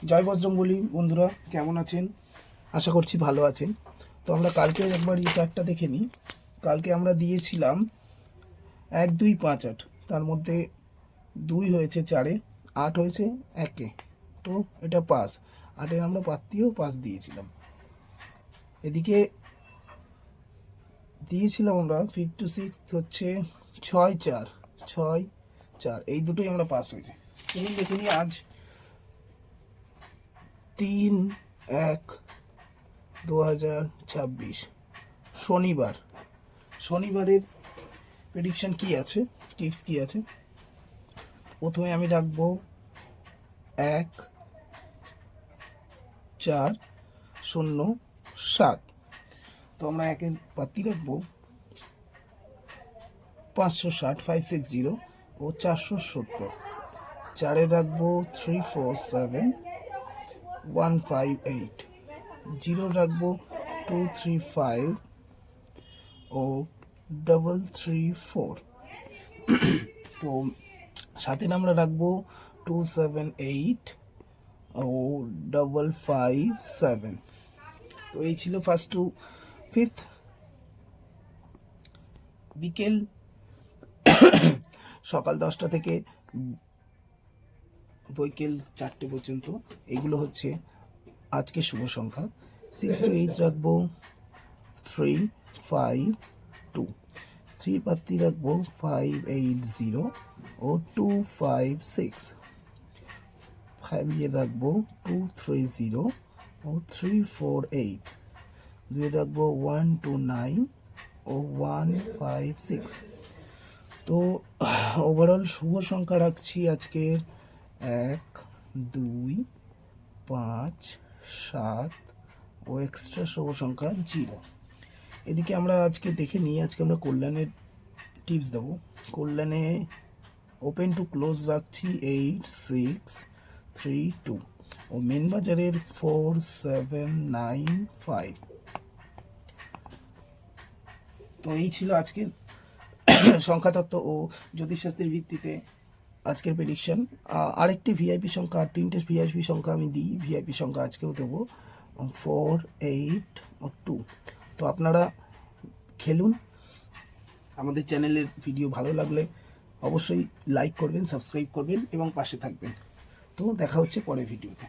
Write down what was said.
জয় বজরংবলী বন্ধুরা, কেমন আছেন? আশা করছি ভালো আছেন। তো আমরা কালকে একবার এই চার্টটা দেখে নিই। কালকে আমরা দিয়েছিলাম 1 2 5 8, তার মধ্যে 2 হয়েছে 4-এ, 8 হয়েছে 1-এ। তো এটা পাস, 8-এর আমরা পাত্তিও পাস দিয়েছিলাম। এদিকে দিয়েছিলাম আমরা 5 to 6 হচ্ছে 6 4 এই দুটোই আমরা পাস হয়েছে। চলুন দেখে নিই আজ 3-1-2026 শনিবারের প্রেডিকশন কি আছে, টিপস কি আছে। প্রথমে আমি রাখবো 1-4-0-7। তো আমরা একের পাত্তি রাখবো 560 560 ও 470। 4-এ রাখবো 347-158। 0 রাখবো 235 ও 334। তো 7-এ আমরা রাখবো 278 ও 557। তো এই ছিল ফার্স্ট টু ফিফথ। বিকেল সকাল 10টা থেকে বৈকাল 4টে পর্যন্ত এগুলো হচ্ছে আজকে শুভ সংখ্যা। 6 to 8 রাখবো 352। 3 পাত্তি রাখবো 580 ও 256। 5 রাখবো 230 ও 348। 2 রাখবো 129 ও 156। তো ওভারঅল শুভ সংখ্যা রাখছি আজকে 1 2 5 7 ও এক্সট্রা শুভ সংখ্যা 0। এদিকে আমরা আজকে দেখে নিই, আজকে আমরা কল্যাণের টিপস দেবো। কল্যাণে ওপেন টু ক্লোজ রাখছি 8 6 3 2 ও মেন বাজারের 4 7 9 5। তো এই ছিল আজকের সংখ্যাতত্ত্ব ও জ্যোতিষশাস্ত্রের ভিত্তিতে আজকের প্রেডিকশন। আরেকটি ভিআইপি সংখ্যা, আর 3টে ভিআইপি সংখ্যা আমি দিই। ভিআইপি সংখ্যা আজকেও দেবো 4 8 ও 2। তো আপনারা খেলুন। আমাদের চ্যানেলের ভিডিও ভালো লাগলে অবশ্যই লাইক করবেন, সাবস্ক্রাইব করবেন এবং পাশে থাকবেন। তো দেখা হচ্ছে পরের ভিডিওতে।